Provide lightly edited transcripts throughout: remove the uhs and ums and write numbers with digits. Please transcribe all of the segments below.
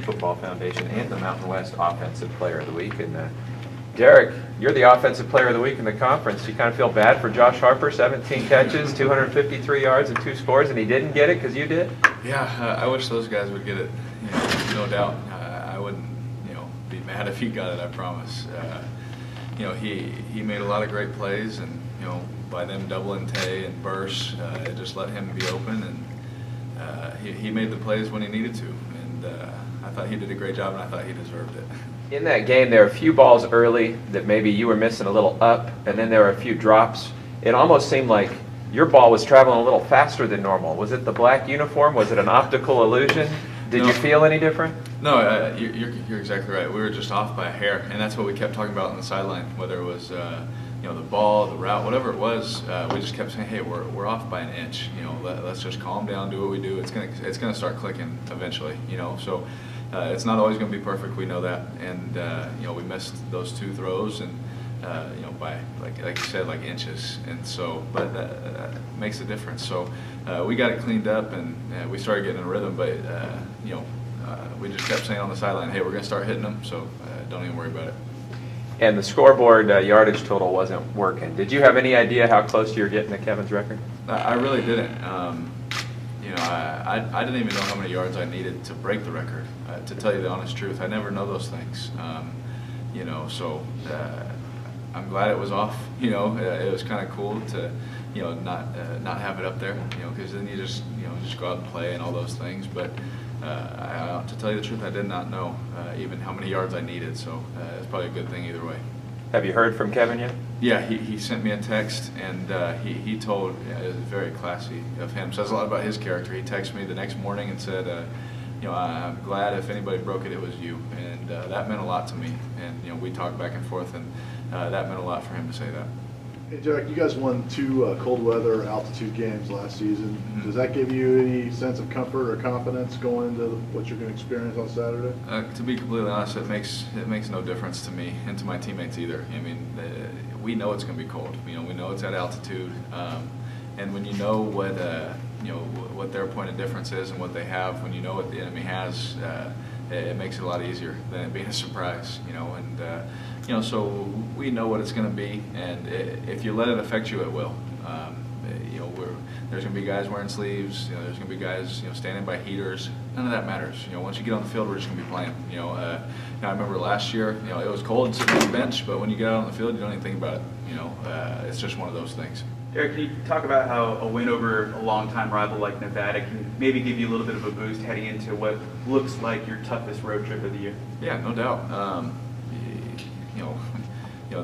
Football Foundation and the Mountain West Offensive Player of the Week. And Derek, you're the Offensive Player of the Week in the conference. You kind of feel bad for Josh Harper, 17 catches, 253 yards, and 2 scores, and he didn't get it because you did? Yeah, I wish those guys would get it. No doubt. I wouldn't, be mad if he got it. I promise. He made a lot of great plays, and by them doubling Tay and Bursch, it just let him be open, and he made the plays when he needed to. And I thought he did a great job, and I thought he deserved it. In that game, there were a few balls early that maybe you were missing a little up, and then there were a few drops. It almost seemed like your ball was traveling a little faster than normal. Was it the black uniform? Was it an optical illusion? Did you feel any different? No, you're exactly right. We were just off by a hair, and that's what we kept talking about on the sideline. Whether it was the ball, the route, whatever it was, we just kept saying, "Hey, we're off by an inch. Let's just calm down, do what we do. It's gonna start clicking eventually. So it's not always gonna be perfect. We know that, and we missed those 2 throws, and by like you said, like inches, and so but that makes a difference. So we got it cleaned up, and we started getting in a rhythm. But we just kept saying on the sideline, "Hey, we're gonna start hitting them. So don't even worry about it." And the scoreboard yardage total wasn't working. Did you have any idea how close you were getting to Kevin's record? I really didn't. I didn't even know how many yards I needed to break the record. To tell you the honest truth, I never know those things. So I'm glad it was off. It was kind of cool to, not have it up there. Because then you just go out and play and all those things. But to tell you the truth, I did not know even how many yards I needed. So it's probably a good thing either way. Have you heard from Kevin yet? Yeah, he sent me a text, and he told, it was very classy of him. Says a lot about his character. He texted me the next morning and said, I'm glad if anybody broke it, it was you. And that meant a lot to me. And, we talked back and forth, and that meant a lot for him to say that. Hey, Derek, you guys won 2 cold weather altitude games last season. Mm-hmm. Does that give you any sense of comfort or confidence going into what you're going to experience on Saturday? To be completely honest, it makes no difference to me and to my teammates either. I mean, we know it's going to be cold. We know it's at altitude, and when you know what their point of difference is and what they have, when you know what the enemy has, it makes it a lot easier than it being a surprise. So we know what it's going to be, and if you let it affect you, it will. There's going to be guys wearing sleeves. There's going to be guys standing by heaters. None of that matters. Once you get on the field, we're just going to be playing. I remember last year, it was cold sitting on the bench, but when you get out on the field, you don't even think about it. It's just one of those things. Derek, can you talk about how a win over a longtime rival like Nevada can maybe give you a little bit of a boost heading into what looks like your toughest road trip of the year? Yeah, no doubt.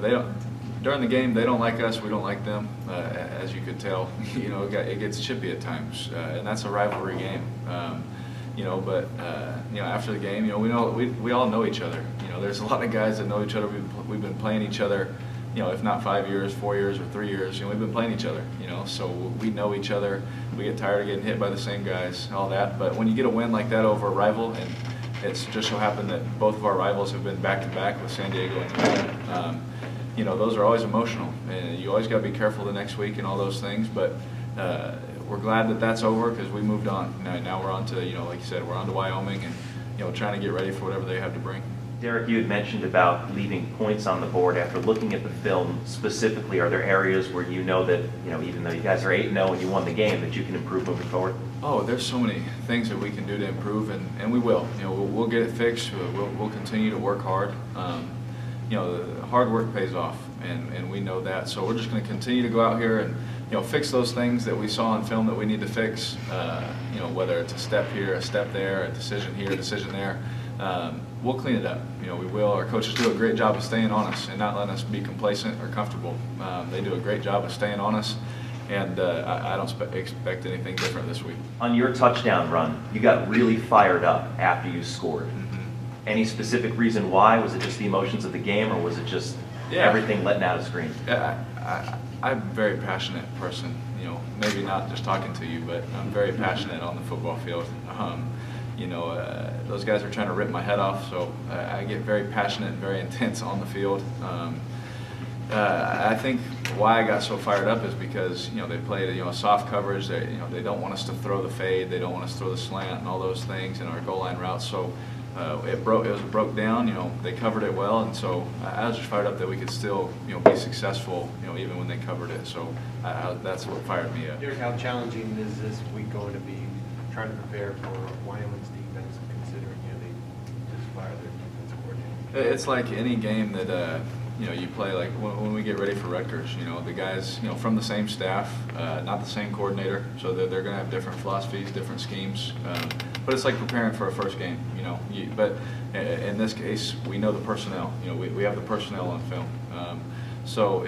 They don't. During the game, they don't like us. We don't like them, as you could tell. It gets chippy at times, and that's a rivalry game. But after the game, we all know each other. There's a lot of guys that know each other. We've been playing each other. If not 5 years, 4 years, or 3 years, we've been playing each other. So we know each other. We get tired of getting hit by the same guys, all that. But when you get a win like that over a rival, and it's just so happened that both of our rivals have been back-to-back with San Diego and Nevada. Those are always emotional, and you always got to be careful the next week and all those things. But we're glad that that's over because we moved on. Now we're on to, like you said, we're on to Wyoming and trying to get ready for whatever they have to bring. Derek, you had mentioned about leaving points on the board after looking at the film. Specifically, are there areas where you know that, even though you guys are 8-0 and you won the game, that you can improve moving forward? Oh, there's so many things that we can do to improve, and we will. We'll get it fixed. We'll continue to work hard. The hard work pays off, and we know that. So we're just going to continue to go out here and fix those things that we saw on film that we need to fix. Whether it's a step here, a step there, a decision here, a decision there. We'll clean it up. We will. Our coaches do a great job of staying on us and not letting us be complacent or comfortable. They do a great job of staying on us, and I don't expect anything different this week. On your touchdown run, you got really fired up after you scored. Mm-hmm. Any specific reason why? Was it just the emotions of the game, or was it just everything letting out a scream? Yeah, I'm a very passionate person. Maybe not just talking to you, but I'm very passionate on the football field. Those guys are trying to rip my head off, so I get very passionate and very intense on the field. I think why I got so fired up is because they played soft coverage. They don't want us to throw the fade. They don't want us to throw the slant and all those things in our goal line routes. So it was broke down. They covered it well, and so I was just fired up that we could still be successful. Even when they covered it. So that's what fired me up. Derek, how challenging is this week going to be trying to prepare for Wyoming's defense, considering they just fired their defensive coordinator? It's like any game that you play. Like when we get ready for Rutgers, the guys from the same staff, not the same coordinator, so they're going to have different philosophies, different schemes. But it's like preparing for a first game, But in this case, we know the personnel. We have the personnel on film. So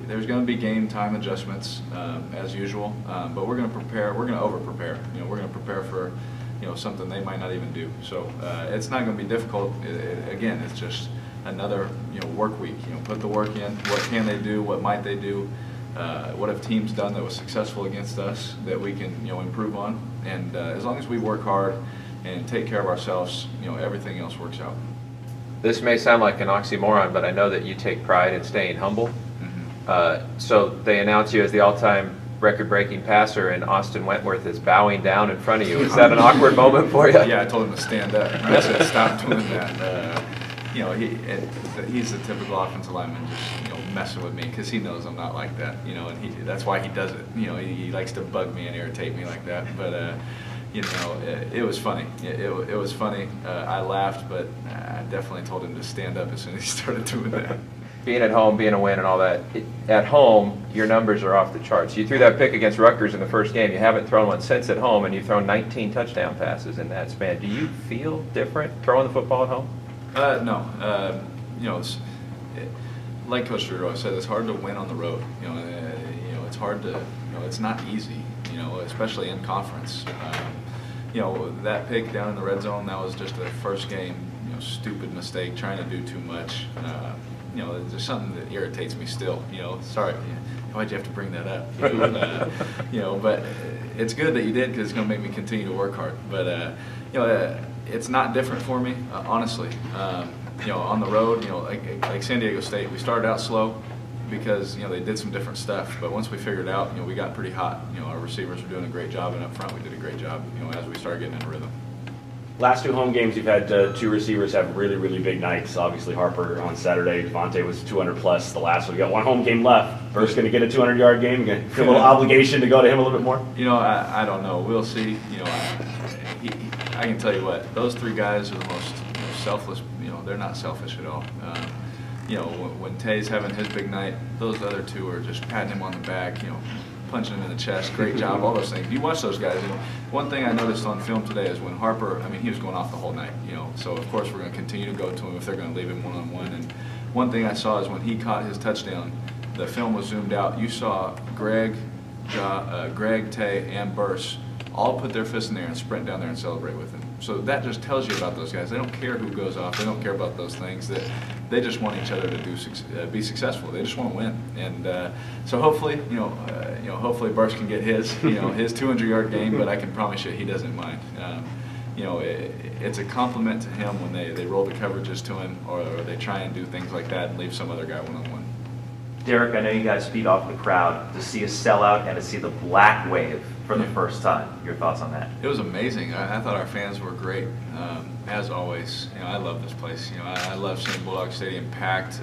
there's going to be game time adjustments as usual. But we're going to prepare. We're going to over prepare. We're going to prepare for something they might not even do. So it's not going to be difficult. Again, it's just another work week. Put the work in. What can they do? What might they do? What have teams done that was successful against us that we can improve on? And as long as we work hard and take care of ourselves, everything else works out. This may sound like an oxymoron, but I know that you take pride in staying humble. So they announce you as the all-time record-breaking passer, and Austin Wentworth is bowing down in front of you. Is that an awkward moment for you? Yeah, I told him to stand up. I said, stop doing that. He's the typical offensive lineman, just messing with me because he knows I'm not like that. And that's why he does it. He likes to bug me and irritate me like that. But it was funny. It was funny. I laughed, but I definitely told him to stand up as soon as he started doing that. Being at home, being a win and all that, at home, your numbers are off the charts. You threw that pick against Rutgers in the first game. You haven't thrown one since at home, and you've thrown 19 touchdown passes in that span. Do you feel different throwing the football at home? No. Like Coach Drew always said, it's hard to win on the road. It's hard to, it's not easy, especially in conference. That pick down in the red zone, that was just a first game, stupid mistake, trying to do too much. There's something that irritates me still. Sorry, why'd you have to bring that up? But it's good that you did because it's going to make me continue to work hard. But it's not different for me, honestly. On the road, like San Diego State, we started out slow because they did some different stuff. But once we figured it out, we got pretty hot. Our receivers were doing a great job, and up front we did a great job. As we started getting in a rhythm. Last two home games, you've had two receivers have really, really big nights. Obviously, Harper on Saturday. Devontae was 200 plus the last one. You got one home game left. Burst going to get a 200-yard game. Going to feel a little obligation to go to him a little bit more. I don't know. We'll see. I can tell you what. Those three guys are the most selfless. They're not selfish at all. When Tay's having his big night, those other two are just patting him on the back. Punching him in the chest, great job, all those things. You watch those guys. One thing I noticed on film today is when Harper, he was going off the whole night. So of course we're going to continue to go to him if they're going to leave him one-on-one. And one thing I saw is when he caught his touchdown, the film was zoomed out. You saw Greg, Tay, and Burse all put their fists in the air and sprint down there and celebrate with him. So that just tells you about those guys. They don't care who goes off. They don't care about those things. That they just want each other to be successful. They just want to win. And so hopefully, hopefully Burst can get his 200-yard game. But I can promise you, he doesn't mind. It's a compliment to him when they roll the coverages to him, or they try and do things like that and leave some other guy one-on-one. Derek, I know you guys feed off the crowd. To see a sellout and to see the black wave for the first time. Your thoughts on that? It was amazing. I thought our fans were great, as always. I love this place. I love seeing Bulldog Stadium packed.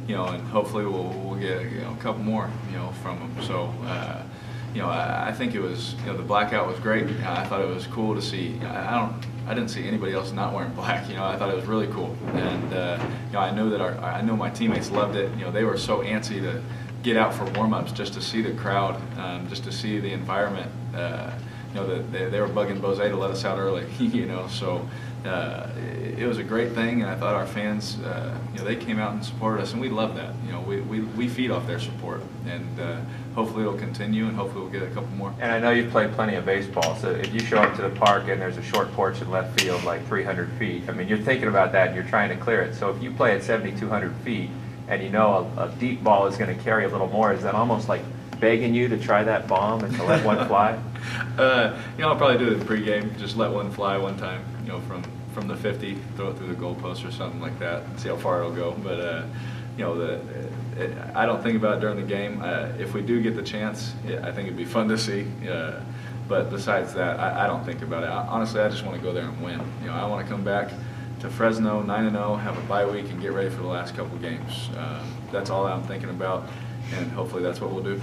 And hopefully we'll get a couple more, from them. So, I think it was, the Blackout was great. I thought it was cool to see. I didn't see anybody else not wearing black. I thought it was really cool. And I know that I know my teammates loved it. They were so antsy to get out for warm-ups just to see the crowd, just to see the environment. They were bugging Bose to let us out early. So it was a great thing, and I thought our fans, they came out and supported us, and we love that. We feed off their support, and hopefully it'll continue, and hopefully we'll get a couple more. And I know you've played plenty of baseball, so if you show up to the park and there's a short porch in left field like 300 feet, you're thinking about that and you're trying to clear it. So if you play at 7,200 feet and a deep ball is going to carry a little more, is that almost like begging you to try that bomb and to let one fly? I'll probably do it in pregame, just let one fly one time, from the 50, throw it through the goalpost or something like that, and see how far it'll go. But I don't think about it during the game. If we do get the chance, I think it'd be fun to see. But besides that, I don't think about it. Honestly, I just want to go there and win. You know, I want to come back to Fresno 9-0, have a bye week, and get ready for the last couple games. That's all I'm thinking about, and hopefully that's what we'll do.